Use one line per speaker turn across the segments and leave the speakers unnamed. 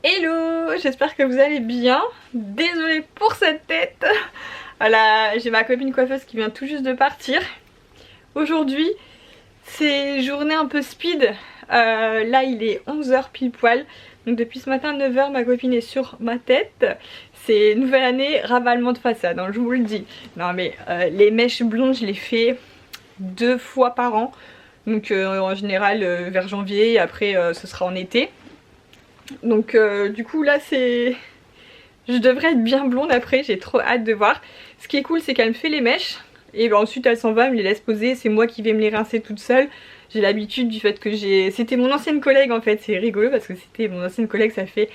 Hello, j'espère que vous allez bien. Désolée pour cette tête. Voilà, j'ai ma copine coiffeuse qui vient tout juste de partir. Aujourd'hui, c'est journée un peu speed. Là, il est 11 h pile poil. Donc depuis ce matin 9 h, ma copine est sur ma tête. C'est nouvelle année, ravalement de façade, hein, je vous le dis. Non mais les mèches blondes, je les fais 2 fois par an. Donc en général vers janvier, et après ce sera en été. Donc du coup là c'est... Je devrais être bien blonde après, j'ai trop hâte de voir. Ce qui est cool c'est qu'elle me fait les mèches. Et ben, ensuite elle s'en va, elle me les laisse poser. C'est moi qui vais me les rincer toute seule. J'ai l'habitude du fait que j'ai... C'était mon ancienne collègue en fait, c'est rigolo parce que c'était mon ancienne collègue, ça fait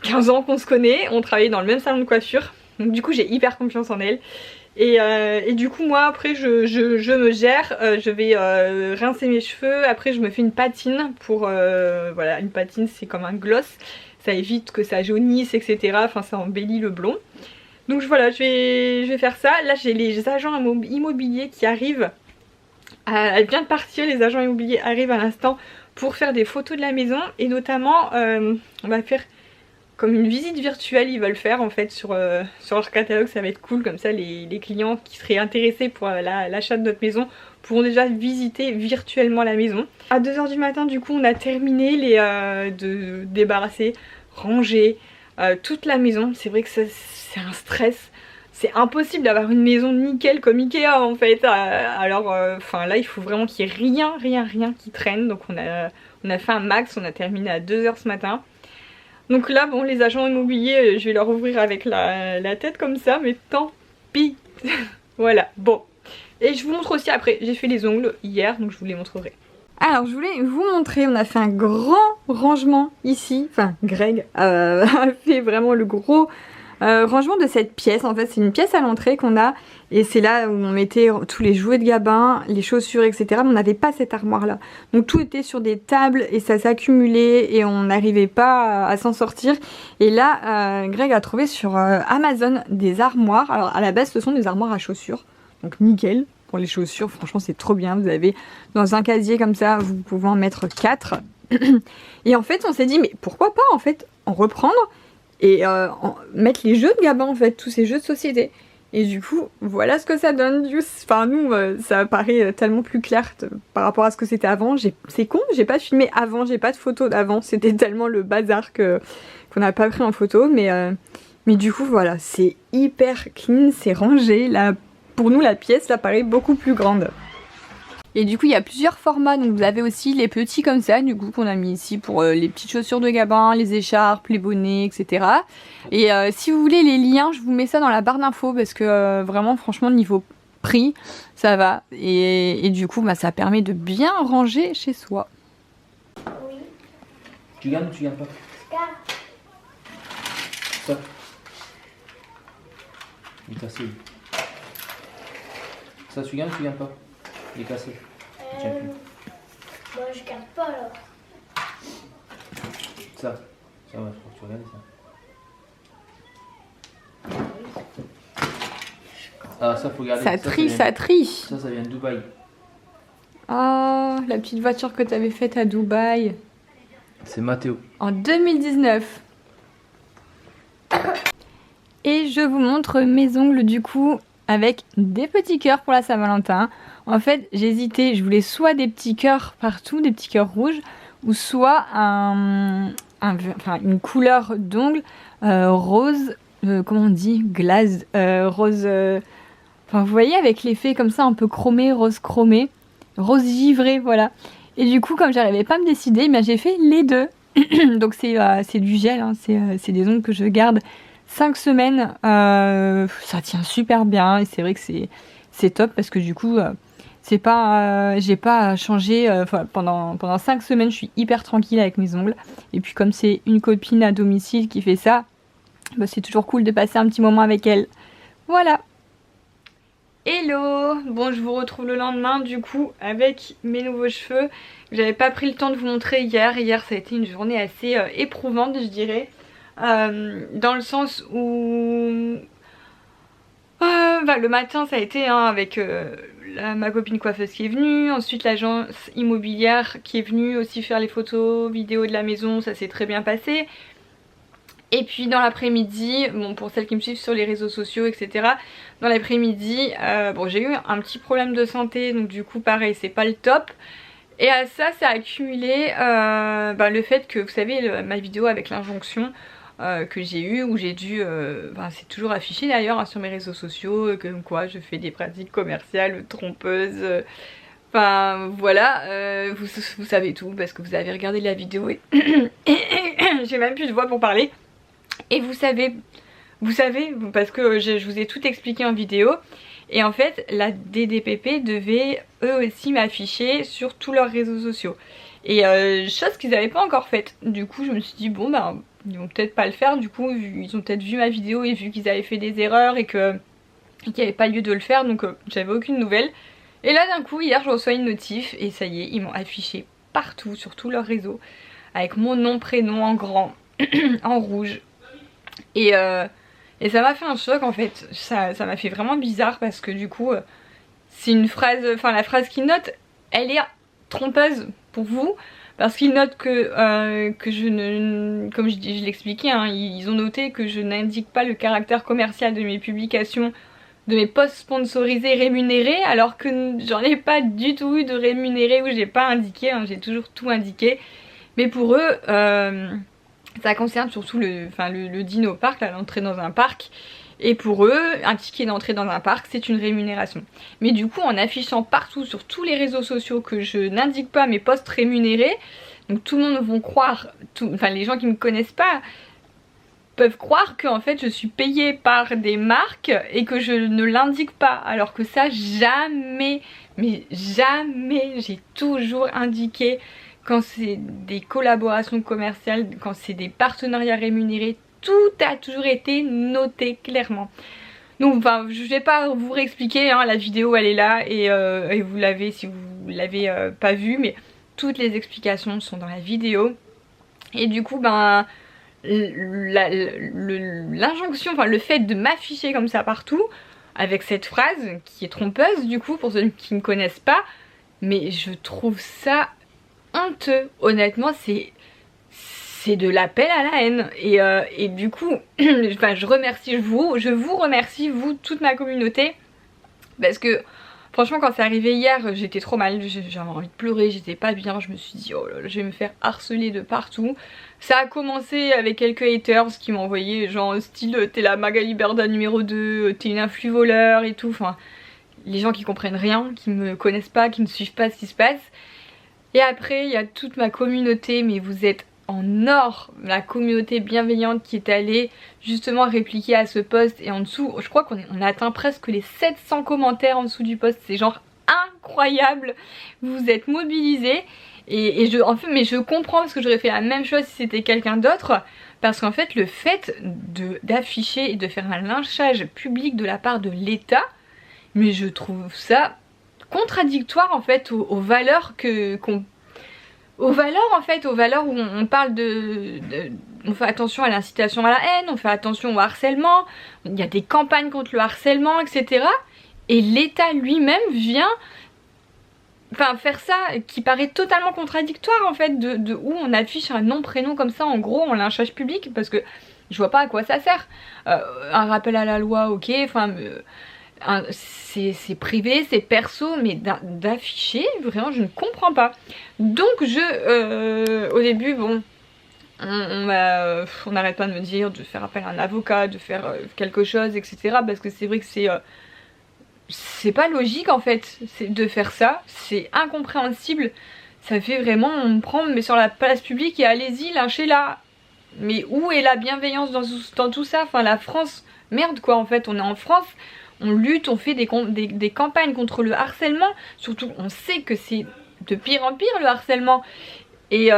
15 ans qu'on se connaît. On travaillait dans le même salon de coiffure. Donc du coup j'ai hyper confiance en elle. Et du coup moi après je me gère, je vais rincer mes cheveux, après je me fais une patine pour, voilà, une patine c'est comme un gloss, ça évite que ça jaunisse etc, enfin ça embellit le blond. Donc voilà, je vais faire ça. Là j'ai les agents immobiliers qui arrivent, elle vient de partir, les agents immobiliers arrivent à l'instant pour faire des photos de la maison et notamment on va faire comme une visite virtuelle, ils veulent faire en fait sur leur catalogue. Ça va être cool, comme ça les clients qui seraient intéressés pour l'achat de notre maison pourront déjà visiter virtuellement la maison. À 2 h du matin du coup on a terminé de débarrasser, ranger toute la maison. C'est vrai que c'est un stress. C'est impossible d'avoir une maison nickel comme Ikea en fait. Alors enfin là il faut vraiment qu'il n'y ait rien qui traîne. Donc on a fait un max, on a terminé à 2 h ce matin. Donc là bon, les agents immobiliers je vais leur ouvrir avec la tête comme ça, mais tant pis. Voilà, bon. Et je vous montre aussi après, j'ai fait les ongles hier donc je vous les montrerai. Alors je voulais vous montrer, on a fait un grand rangement ici. Enfin Greg a fait vraiment le gros rangement de cette pièce. En fait c'est une pièce à l'entrée qu'on a. Et c'est là où on mettait tous les jouets de Gabin, les chaussures, etc. Mais on n'avait pas cette armoire là. Donc tout était sur des tables et ça s'accumulait et on n'arrivait pas à s'en sortir. Et là, Greg a trouvé sur Amazon des armoires. Alors à la base, ce sont des armoires à chaussures. Donc nickel pour les chaussures. Franchement, c'est trop bien. Vous avez dans un casier comme ça, vous pouvez en mettre 4. Et en fait, on s'est dit, mais pourquoi pas en fait en reprendre et mettre les jeux de Gabin en fait, tous ces jeux de société. Et du coup, voilà ce que ça donne. Enfin, nous, ça paraît tellement plus clair par rapport à ce que c'était avant. C'est con, j'ai pas filmé avant, j'ai pas de photos d'avant. C'était tellement le bazar qu'on n'a pas pris en photo. Mais du coup, voilà, c'est hyper clean, c'est rangé. Là, pour nous, la pièce, là, paraît beaucoup plus grande. Et du coup il y a plusieurs formats, donc vous avez aussi les petits comme ça du coup qu'on a mis ici pour les petites chaussures de Gabin, les écharpes, les bonnets, etc. Et si vous voulez les liens, je vous mets ça dans la barre d'infos parce que vraiment franchement niveau prix ça va. Et du coup bah, ça permet de bien ranger chez soi.
Oui.
Tu gagnes ou tu gagnes pas? Ça. Il est cassé. Ça tu gagnes ou tu gagnes pas? Il est cassé. Tiens plus.
Bon, je garde pas alors.
Ça va, je crois que tu regardes ça. Ah, ça faut garder.
Ça trie.
Ça vient de Dubaï.
Oh, la petite voiture que tu avais faite à Dubaï.
C'est Mathéo.
En 2019. Et je vous montre mes ongles du coup avec des petits cœurs pour la Saint-Valentin. En fait j'hésitais, je voulais soit des petits cœurs partout, des petits cœurs rouges, ou soit une couleur d'ongles rose, comment on dit, glaze, rose, enfin vous voyez avec l'effet comme ça un peu chromé, rose givré, voilà. Et du coup comme j'arrivais pas à me décider, ben, j'ai fait les deux. Donc c'est du gel, hein, c'est des ongles que je garde 5 semaines, ça tient super bien et c'est vrai que c'est top parce que du coup c'est pas j'ai pas changé pendant 5 semaines, je suis hyper tranquille avec mes ongles. Et puis comme c'est une copine à domicile qui fait ça, bah, c'est toujours cool de passer un petit moment avec elle. Voilà. Hello, bon je vous retrouve le lendemain du coup avec mes nouveaux cheveux. J'avais pas pris le temps de vous montrer hier. Hier ça a été une journée assez éprouvante je dirais. Dans le sens où le matin ça a été avec ma copine coiffeuse qui est venue, ensuite l'agence immobilière qui est venue aussi faire les photos, vidéos de la maison, ça s'est très bien passé. Et puis dans l'après-midi, bon pour celles qui me suivent sur les réseaux sociaux etc, dans l'après-midi bon j'ai eu un petit problème de santé, donc du coup pareil c'est pas le top. Et à ça a accumulé le fait que vous savez ma vidéo avec l'injonction que j'ai eue, où j'ai dû, c'est toujours affiché d'ailleurs hein, sur mes réseaux sociaux, comme quoi je fais des pratiques commerciales trompeuses. Enfin voilà, vous savez tout parce que vous avez regardé la vidéo et j'ai même plus de voix pour parler. Et vous savez parce que je vous ai tout expliqué en vidéo. Et en fait la DDPP devait eux aussi m'afficher sur tous leurs réseaux sociaux. Et chose qu'ils n'avaient pas encore faite. Du coup je me suis dit bon ben ils vont peut-être pas le faire. Du coup ils ont peut-être vu ma vidéo et vu qu'ils avaient fait des erreurs et qu'il n'y avait pas lieu de le faire. Donc j'avais aucune nouvelle. Et là d'un coup hier je reçois une notif et ça y est ils m'ont affiché partout sur tous leurs réseaux. Avec mon nom, prénom en grand, en rouge. Et ça m'a fait un choc en fait, ça m'a fait vraiment bizarre parce que du coup c'est une phrase, enfin la phrase qu'ils notent elle est trompeuse pour vous parce qu'ils notent que je ne, comme je l'expliquais hein, ils ont noté que je n'indique pas le caractère commercial de mes publications, de mes posts sponsorisés rémunérés, alors que j'en ai pas du tout eu de rémunéré où j'ai pas indiqué, hein, j'ai toujours tout indiqué. Mais pour eux ça concerne surtout le dino park, l'entrée dans un parc. Et pour eux, un ticket d'entrée dans un parc, c'est une rémunération. Mais du coup, en affichant partout sur tous les réseaux sociaux que je n'indique pas mes posts rémunérés, donc tout le monde vont croire, enfin les gens qui ne me connaissent pas peuvent croire que en fait je suis payée par des marques et que je ne l'indique pas. Alors que ça, jamais, mais jamais, j'ai toujours indiqué. Quand c'est des collaborations commerciales, quand c'est des partenariats rémunérés, tout a toujours été noté clairement. Donc enfin je vais pas vous réexpliquer hein, la vidéo elle est là et vous l'avez si vous l'avez pas vue, mais toutes les explications sont dans la vidéo. Et du coup ben l'injonction, enfin le fait de m'afficher comme ça partout avec cette phrase qui est trompeuse du coup pour ceux qui ne connaissent pas, mais je trouve ça honteux, honnêtement c'est de l'appel à la haine. Et du coup je vous remercie vous toute ma communauté, parce que franchement quand c'est arrivé hier j'étais trop mal, j'avais envie de pleurer, j'étais pas bien, je me suis dit oh là là, je vais me faire harceler de partout. Ça a commencé avec quelques haters qui m'ont envoyé genre style t'es la Magali Berda numéro 2, t'es une influe voleur et tout, enfin les gens qui comprennent rien, qui me connaissent pas, qui ne suivent pas ce qui se passe. Et après il y a toute ma communauté, mais vous êtes en or, la communauté bienveillante qui est allée justement répliquer à ce post. Et en dessous je crois qu'on a atteint presque les 700 commentaires en dessous du post, c'est genre incroyable, vous êtes mobilisés. Et je comprends parce que j'aurais fait la même chose si c'était quelqu'un d'autre, parce qu'en fait le fait d'afficher et de faire un lynchage public de la part de l'État, mais je trouve ça contradictoire en fait aux valeurs aux valeurs où on parle on fait attention à l'incitation à la haine, on fait attention au harcèlement, il y a des campagnes contre le harcèlement, etc. Et l'État lui-même vient faire ça qui paraît totalement contradictoire en fait, de où on affiche un nom prénom comme ça en gros en lynchage public, parce que je vois pas à quoi ça sert. Un rappel à la loi ok, c'est privé, c'est perso, mais d'afficher, vraiment je ne comprends pas. Donc au début bon on n'arrête pas de me dire de faire appel à un avocat, de faire quelque chose etc, parce que c'est vrai que c'est pas logique en fait de faire ça, c'est incompréhensible, ça fait vraiment on me prend mais sur la place publique et allez-y lynchez-la. Mais où est la bienveillance dans tout ça, enfin la France, merde quoi en fait, on est en France, on lutte, on fait des campagnes contre le harcèlement, surtout on sait que c'est de pire en pire le harcèlement. Et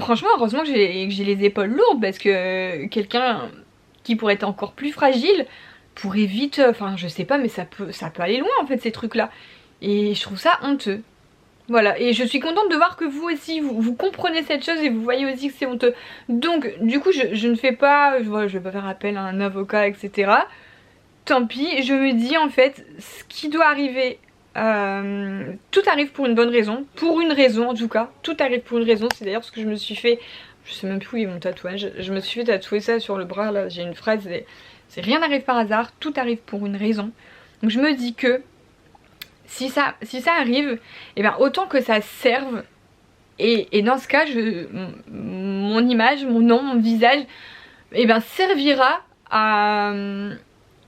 franchement heureusement que j'ai les épaules lourdes, parce que quelqu'un qui pourrait être encore plus fragile pourrait vite, je sais pas, mais ça peut aller loin en fait ces trucs là. Et je trouve ça honteux. Voilà, et je suis contente de voir que vous aussi vous comprenez cette chose et vous voyez aussi que c'est honteux. Donc du coup je ne fais pas, je vais pas faire appel à un avocat etc. Tant pis, je me dis en fait ce qui doit arriver, tout arrive pour une bonne raison, pour une raison en tout cas, tout arrive pour une raison. C'est d'ailleurs ce que je me suis fait je sais même plus où est mon tatouage. Je me suis fait tatouer ça sur le bras là, j'ai une phrase, c'est rien n'arrive par hasard, tout arrive pour une raison. Donc je me dis que si ça arrive, et bien autant que ça serve. Et dans ce cas, mon image, mon nom, mon visage, et bien servira à...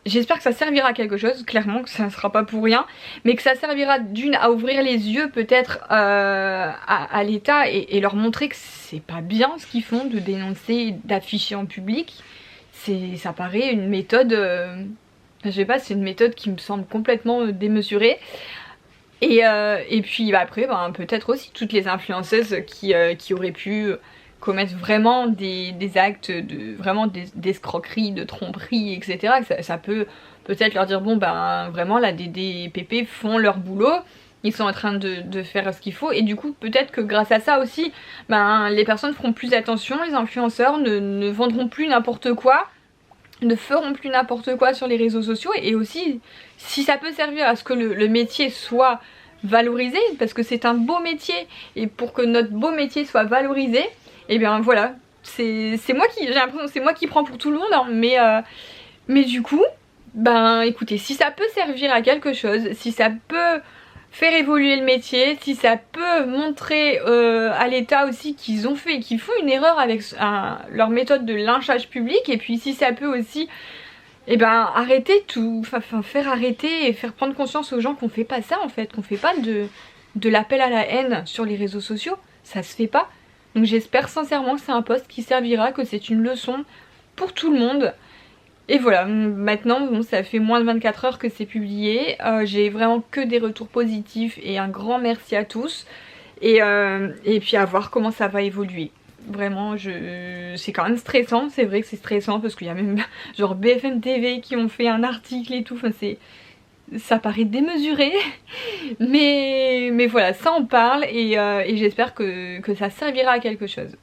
J'espère que ça servira à quelque chose, clairement que ça ne sera pas pour rien, mais que ça servira d'une à ouvrir les yeux peut-être à l'État et leur montrer que c'est pas bien ce qu'ils font de dénoncer, d'afficher en public. Ça paraît une méthode, je sais pas, c'est une méthode qui me semble complètement démesurée. Et puis bah, après peut-être aussi toutes les influenceuses qui auraient pu commettre vraiment des actes vraiment d'escroquerie, de tromperie, etc. Ça peut peut-être leur dire bon ben vraiment là des pépés font leur boulot, ils sont en train de faire ce qu'il faut, et du coup peut-être que grâce à ça aussi ben les personnes feront plus attention, les influenceurs ne vendront plus n'importe quoi, ne feront plus n'importe quoi sur les réseaux sociaux. Et aussi si ça peut servir à ce que le métier soit valorisé, parce que c'est un beau métier, et pour que notre beau métier soit valorisé, et bien voilà, c'est moi qui, j'ai l'impression que c'est moi qui prends pour tout le monde, hein, mais du coup, ben écoutez, si ça peut servir à quelque chose, si ça peut faire évoluer le métier, si ça peut montrer à l'État aussi qu'ils font une erreur avec leur méthode de lynchage public, et puis si ça peut aussi arrêter tout, faire arrêter et faire prendre conscience aux gens qu'on fait pas ça en fait, qu'on fait pas de l'appel à la haine sur les réseaux sociaux, ça se fait pas. Donc j'espère sincèrement que c'est un post qui servira, que c'est une leçon pour tout le monde. Et voilà, maintenant bon, ça fait moins de 24 heures que c'est publié, j'ai vraiment que des retours positifs et un grand merci à tous. Et puis à voir comment ça va évoluer. Vraiment c'est quand même stressant, c'est vrai que c'est stressant parce qu'il y a même genre BFM TV qui ont fait un article et tout, enfin ça paraît démesuré, mais voilà, ça en parle, et j'espère que ça servira à quelque chose.